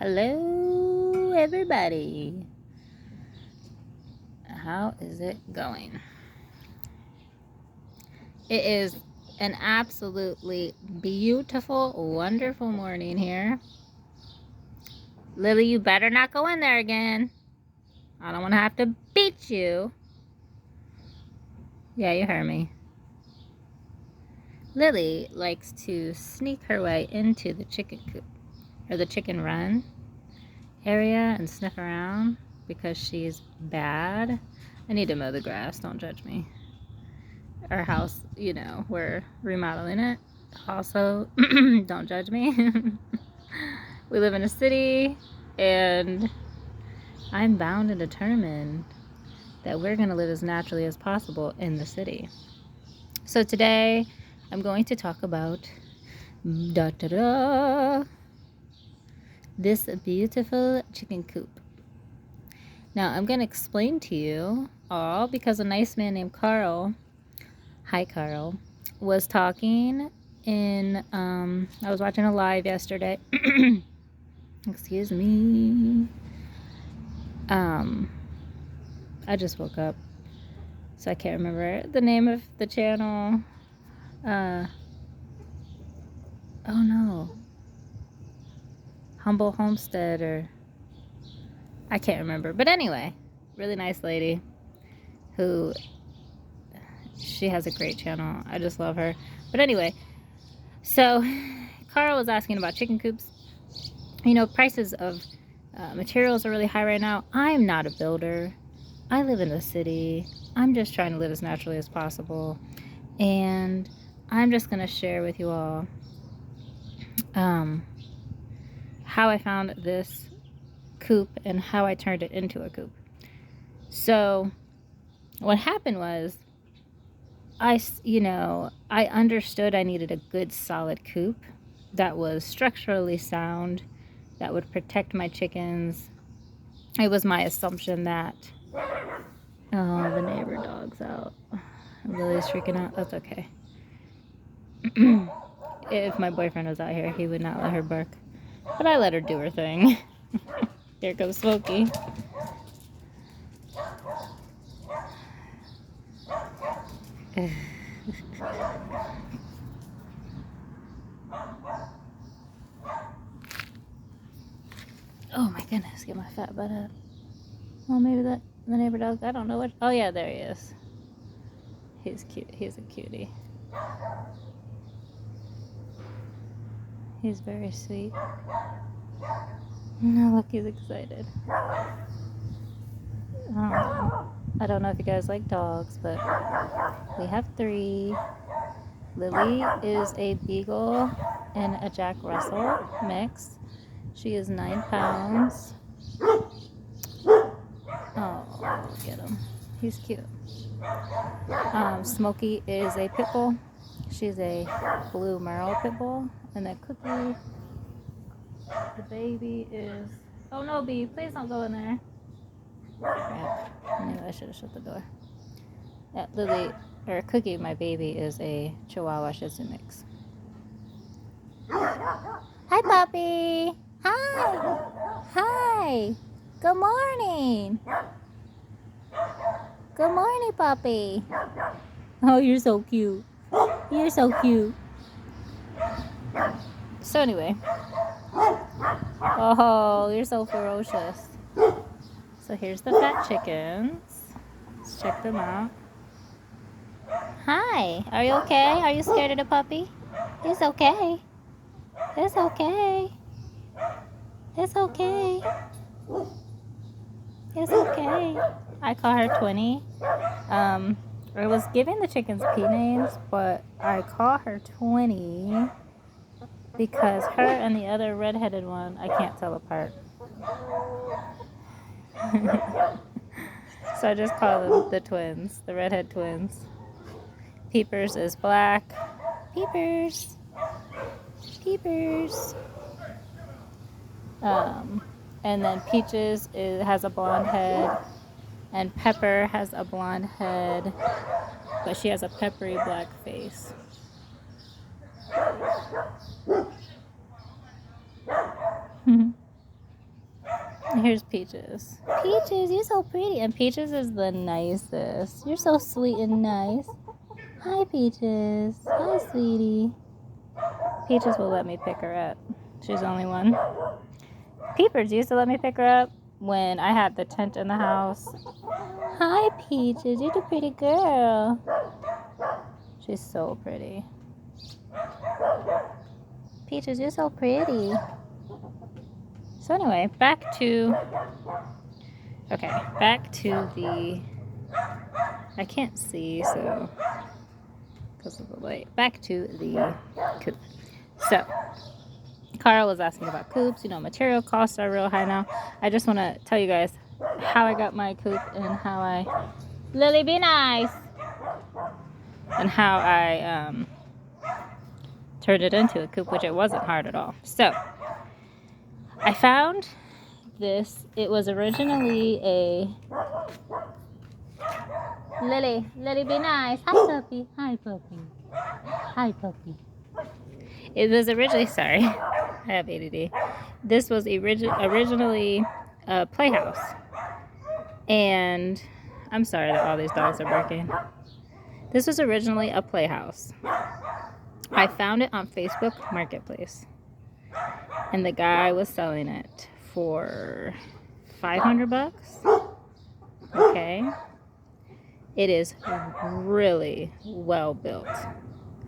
Hello, everybody. How is it going? It is an absolutely beautiful, wonderful morning here. Lily, you better not go in there again. I don't want to have to beat you. Yeah, you heard me. Lily likes to sneak her way into the chicken coop or the chicken run area and sniff around because she's bad. I need to mow the grass, don't judge me. Our house, we're remodeling it. Also, don't judge me. We live in a city, and I'm bound and determined that we're going to live as naturally as possible in the city. So today, I'm going to talk about this beautiful chicken coop. Now, I'm going to explain to you all because a nice man named Carl, hi Carl, was talking in, I was watching a live yesterday. Excuse me. I just woke up, so I can't remember the name of the channel. Oh no. Humble Homestead, or I can't remember. But anyway, really nice lady who, she has a great channel. I just love her. But anyway, so Carl was asking about chicken coops. Prices of materials are really high right now. I'm not a builder. I live in the city. I'm just trying to live as naturally as possible. And I'm just going to share with you all how I found this coop and how I turned it into a coop. So what happened was I understood I needed a good solid coop that was structurally sound, that would protect my chickens. It was my assumption that, oh, the neighbor dog's out. Lily's freaking out. That's okay. If my boyfriend was out here, he would not let her bark. But I let her do her thing. Here goes Smokey. Oh my goodness, get my fat butt up. Well, maybe the neighbor dog, I don't know what. Oh yeah, there he is. He's cute. He's a cutie. He's very sweet. No, look, he's excited. I don't know if you guys like dogs, but we have 3. Lily is a Beagle and a Jack Russell mix. She is 9 pounds. Oh, get him. He's cute. Smokey is a pit bull. She's a blue Merle pit bull. And then Cookie, the baby, is... Oh no, Bee, please don't go in there. Crap. Maybe I should have shut the door. Yeah, Cookie, my baby, is a Chihuahua Shih Tzu mix. Hi, puppy. Hi. Hi. Good morning. Good morning, puppy. Oh, you're so cute. You're so cute. So anyway. Oh, you're so ferocious. So here's the fat chickens. Let's check them out. Hi. Are you okay? Are you scared of the puppy? It's okay. It's okay. It's okay. It's okay. I call her Twinnie. I was giving the chickens P names, but I call her Twinnie because her and the other redheaded one, I can't tell apart. So I just call them the twins, the redhead twins. Peepers is black. Peepers. Peepers. And then Peaches has a blonde head. And Pepper has a blonde head, but she has a peppery black face. here's Peaches. Peaches, you're so pretty. And Peaches is the nicest. You're so sweet and nice. Hi, Peaches. Hi, sweetie. Peaches will let me pick her up. She's the only one. Peepers used to let me pick her up when I had the tent in the house. Hi, Peaches. You're the pretty girl. She's so pretty. Peaches, you're so pretty. So anyway, back to the, I can't see, so, because of the light. Back to the coop. So, Carl was asking about coops. You know, material costs are real high now. I just want to tell you guys how I got my coop and how I, Lily, be nice, and how I turned it into a coop, which it wasn't hard at all. So, I found this. It was originally a, Lily, be nice. Hi, puppy. Hi, puppy. Hi, puppy. It was originally, sorry, I have ADD. This was originally a playhouse. And I'm sorry that all these dogs are barking. This was originally a playhouse. I found it on Facebook Marketplace. And the guy was selling it for $500. Okay. It is really well built.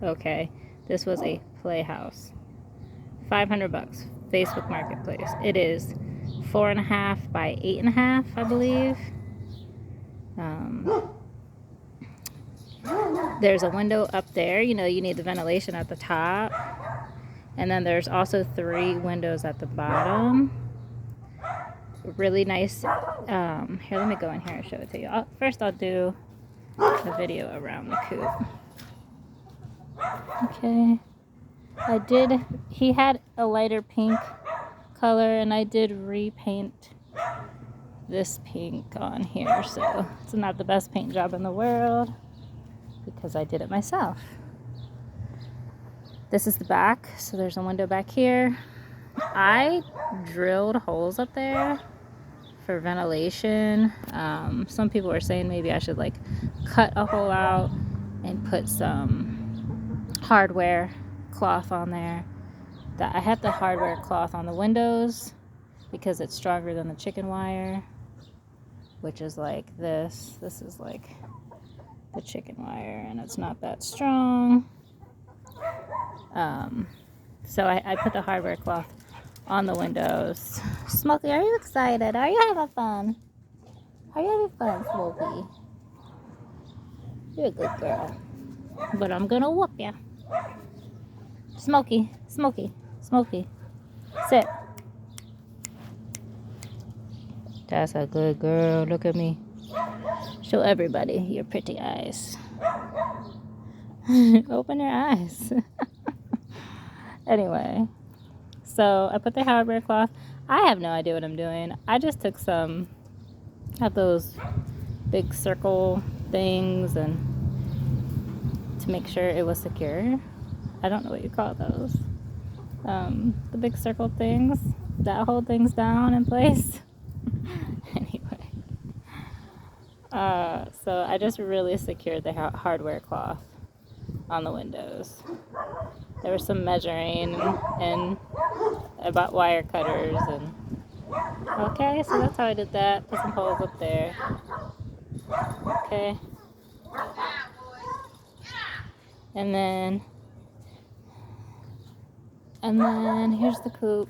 Okay. This was a playhouse. $500. Facebook Marketplace. It is 4.5 by 8.5, I believe. There's a window up there. You know, you need the ventilation at the top. And then there's also 3 windows at the bottom. Really nice. Here, let me go in here and show it to you. First, I'll do a video around the coop. Okay. He had a lighter pink color, and I did repaint this pink on here, so it's not the best paint job in the world because I did it myself. This is the back, so there's a window back here. I drilled holes up there for ventilation. Some people were saying maybe I should like cut a hole out and put some hardware cloth on there. I had the hardware cloth on the windows because it's stronger than the chicken wire, which is like this. This is like the chicken wire, and it's not that strong. So I put the hardware cloth on the windows. Smokey, are you excited? Are you having fun? Are you having fun, Smokey? You're a good girl. But I'm gonna whoop ya. Smokey, Smokey, Smokey. Sit. That's a good girl. Look at me. Show everybody your pretty eyes. Open your eyes. Anyway, so I put the hardware cloth. I have no idea what I'm doing. I just took some of those big circle things and to make sure it was secure. I don't know what you call those. The big circle things that hold things down in place. Anyway, so I just really secured the hardware cloth on the windows. There was some measuring and about wire cutters and okay, so that's how I did that. Put some holes up there. Okay. And then here's the coop.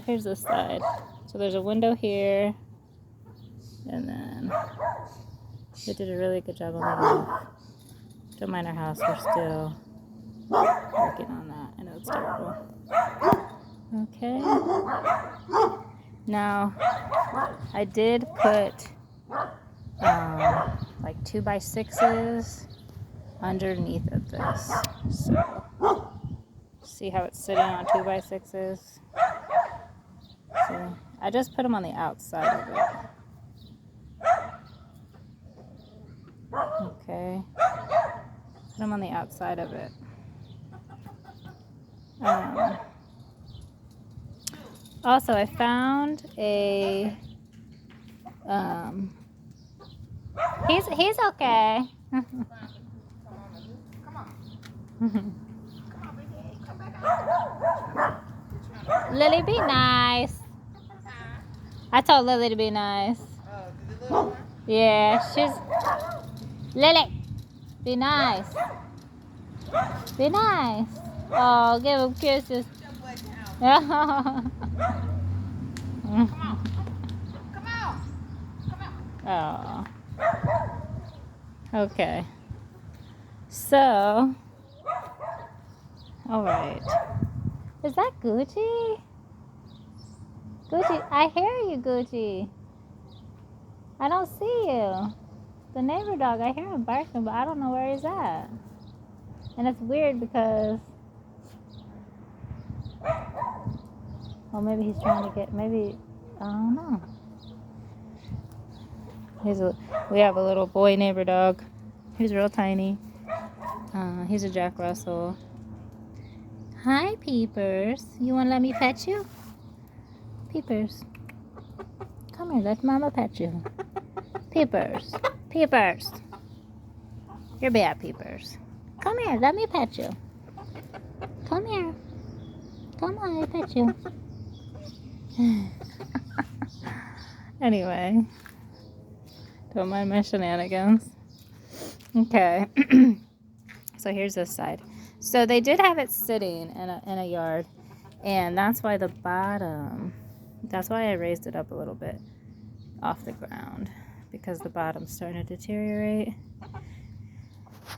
Here's this side. So there's a window here. And then they did a really good job on the roof. Don't mind our house, we're still working on that. I know it's terrible. Okay. Now, I did put like 2x6s underneath of this. So, see how it's sitting on 2x6s? So, I just put them on the outside of it. Okay. Put them on the outside of it. Also, I found a, he's okay. Come on. Come back out. Lily, be nice. I told Lily to be nice. Did the little one? Yeah, she's... Lily, be nice. Be nice. Oh, give him kisses. Come on. Come on. Oh. Okay. So, all right. Is that Gucci? Gucci, I hear you, Gucci. I don't see you. The neighbor dog, I hear him barking, but I don't know where he's at. And it's weird because, well, maybe he's trying to get, maybe, I don't know. We have a little boy neighbor dog. He's real tiny. He's a Jack Russell. Hi, Peepers. You want to let me pet you? Peepers. Come here, let Mama pet you. Peepers. Peepers. You're bad, Peepers. Come here, let me pet you. Come here. Come on, let me pet you. Anyway. Don't mind my shenanigans. Okay. So here's this side. So they did have it sitting in a yard. And that's why the bottom, that's why I raised it up a little bit off the ground. Because the bottom's starting to deteriorate.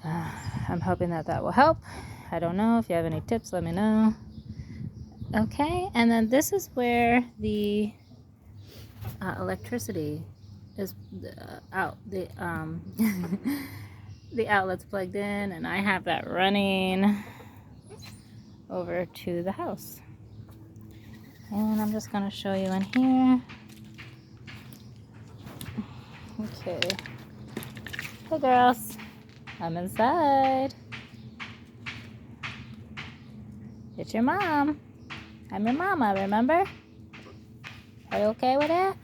I'm hoping that will help. I don't know. If you have any tips, let me know. Okay. And then this is where the electricity is out. The the outlet's plugged in, and I have that running over to the house. And I'm just going to show you in here. Okay. Hey girls, I'm inside. It's your mom. I'm your mama, remember? Are you okay with that?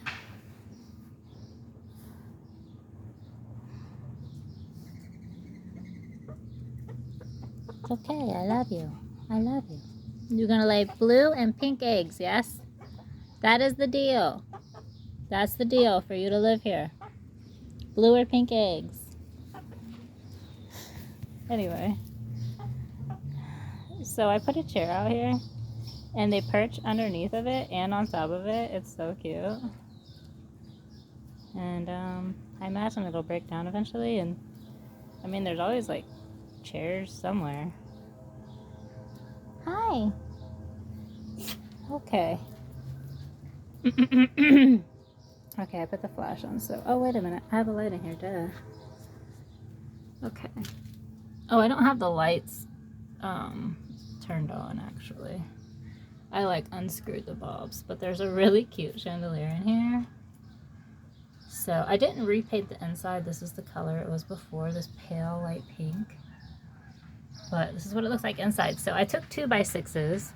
It's okay, I love you. I love you. You're gonna lay blue and pink eggs, yes? That is the deal. That's the deal for you to live here. Blue or pink eggs. Anyway. So I put a chair out here and they perch underneath of it and on top of it. It's so cute. And I imagine it'll break down eventually, and I mean there's always like chairs somewhere. Hi. Okay. Okay, I put the flash on. So, oh wait a minute, I have a light in here, duh. Okay. Oh, I don't have the lights turned on actually. I like unscrewed the bulbs, but there's a really cute chandelier in here. So I didn't repaint the inside. This is the color it was before, this pale light pink. But this is what it looks like inside. So I took 2x6s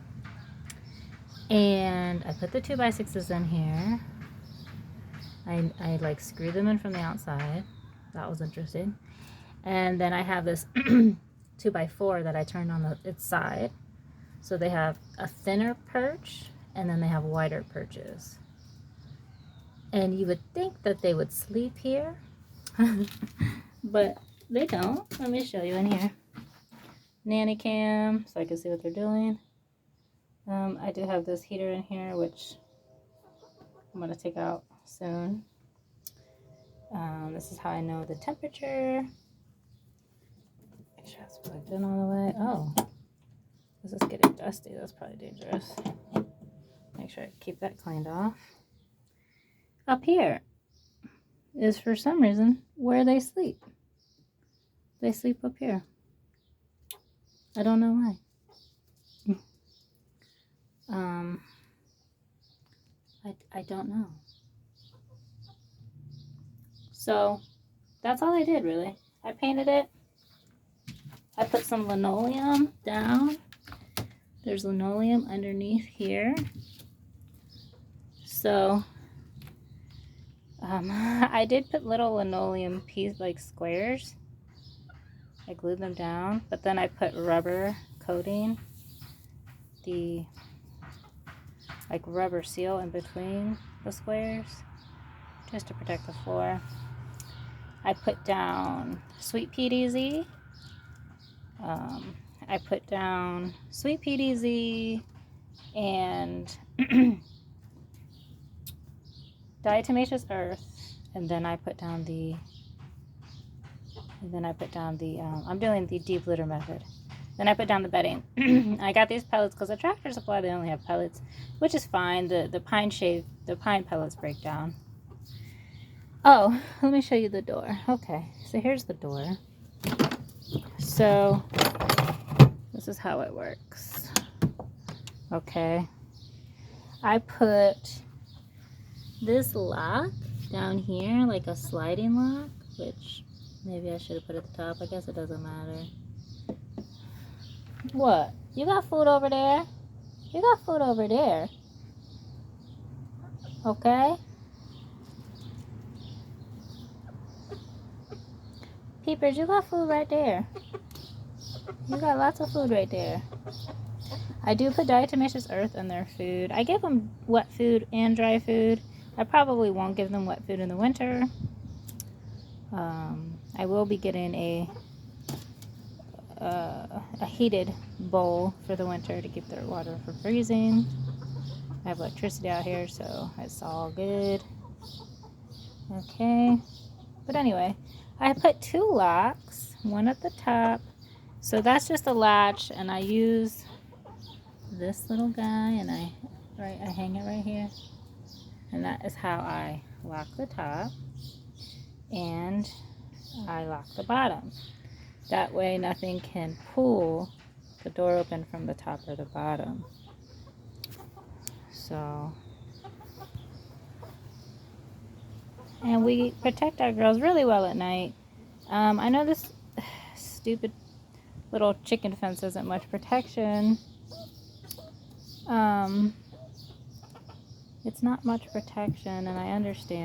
and I put the 2x6s in here. I like screwed them in from the outside. That was interesting. And then I have this 2x4 that I turned on its side. So they have a thinner perch and then they have wider perches. And you would think that they would sleep here, but they don't. Let me show you in here. Nanny cam, so I can see what they're doing. I do have this heater in here, which I'm going to take out soon. This is how I know the temperature. Make sure it's plugged in all the way. Oh, this is getting dusty. That's probably dangerous. Make sure I keep that cleaned off. Up here is, for some reason, where they sleep. They sleep up here. I don't know why. I don't know. So that's all I did really. I painted it. I put some linoleum down. There's linoleum underneath here. So I did put little linoleum piece like squares. I glued them down, but then I put rubber coating, the like rubber seal in between the squares just to protect the floor. I put down sweet PDZ. I put down sweet PDZ and diatomaceous earth, and then I put down the I'm doing the deep litter method. Then I put down the bedding. I got these pellets because at Tractor Supply they only have pellets, which is fine. The pine pellets break down. Oh, let me show you the door. Okay, so here's the door. So this is how it works. Okay, I put this lock down here, like a sliding lock, which maybe I should have put at the top. I guess it doesn't matter. What? You got food over there? You got food over there. Okay? Peepers, you got food right there. You got lots of food right there. I do put diatomaceous earth in their food. I give them wet food and dry food. I probably won't give them wet food in the winter. I will be getting a heated bowl for the winter to keep their water from freezing. I have electricity out here, so it's all good. Okay, but anyway, I put 2 locks, one at the top. So that's just a latch, and I use this little guy, and I hang it right here, and that is how I lock the top, and I lock the bottom. That way nothing can pull the door open from the top or the bottom. So, and we protect our girls really well at night. I know this stupid little chicken fence isn't much protection. It's not much protection, and I understand.